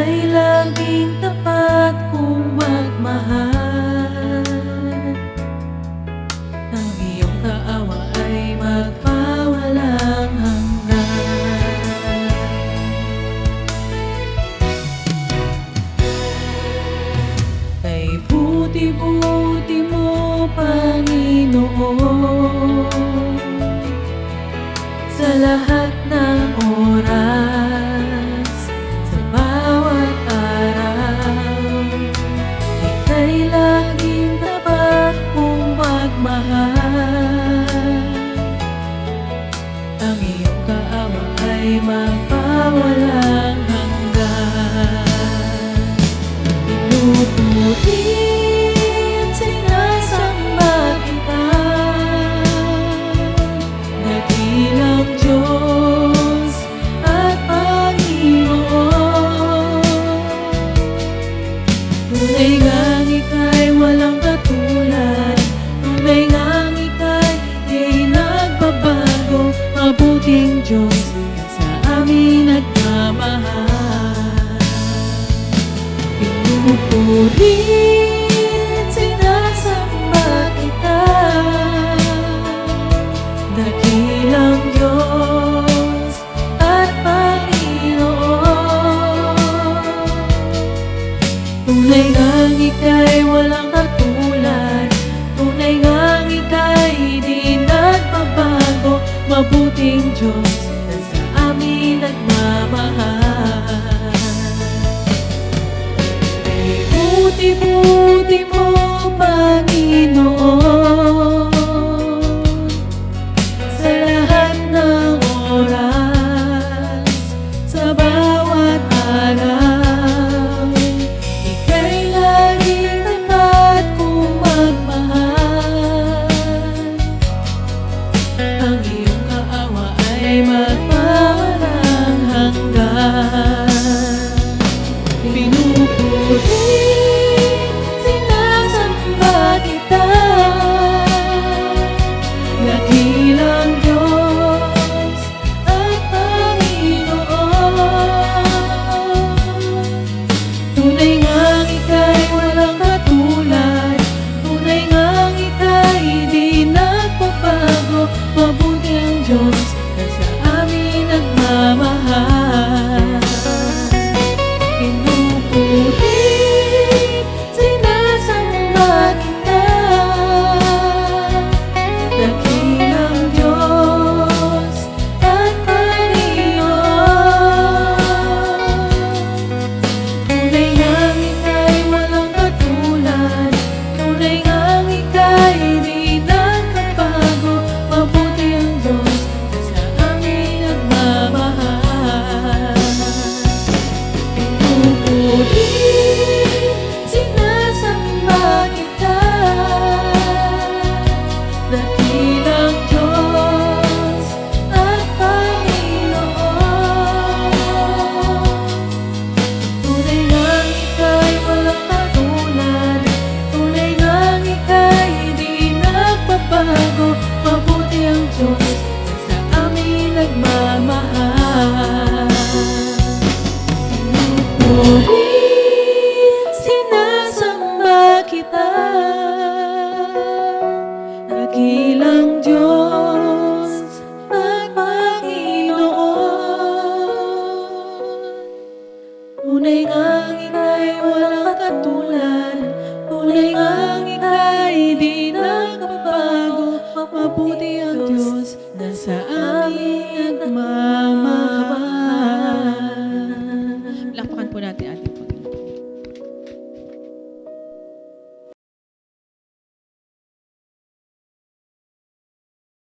Ika'y laging tapat kung magmahal. Ang iyong kaawa ay magpawalang hanggan. Kay buti-buti mo, Panginoon, sa lahat ng oras, sa bawat araw. Ika'y laging tapat kung magmahal. Ang iyong kaawa ay magpawalang hanggan. Pinupurit, sinasamba kita, dakilang Diyos at Panginoon. Tunay ngang ika'y walang katulad, tunay ngang ika'y di nagbabago, mabuting Diyos ka sa amin nagmamahal. Pinupurit, sinasamba kita, dakilang Diyos at Panginoon. Tunay ngang ika'y walang katulad, tunay ngang ika'y di nagbabago, mabuting Diyos na sa amin nagmamahal. Kay buti-buti mo, Panginoon, sa lahat ng oras, sa bawat araw. Ika'y laging tapat kung magmahal. Ang iyong kaawa ay magpawalang hanggan. Pinupurit, sinasamba kita, dakilang Diyos at Panginoon. Tunay ngang ika'y walang katulad, tunay ngang ika'y di nagbabago, mabuti ang Diyos na sa amin nagmamahal. Pinupurit, sinasamba kita, dakilang Diyos at Panginoon. Tunay ngang ika'y walang katulad, tunay ngang ika'y di nagbabago, mabuti ang Diyos na sa amin nagmamahal. Pinupurit, sinasamba kita, dakilang Diyos at Panginoon. Tunay ngang ika'y walang katulad, tunay ngang ika'y di nagbabago, mabuti ang Diyos na sa amin nagmamahal. Pinupurit, sinasamba kita, dakilang Diyos at Panginoon. Tunay ngang ika'y walang katulad, tunay ngang ika'y di nagbabago, mabuti ang Diyos na sa amin nagmamahal.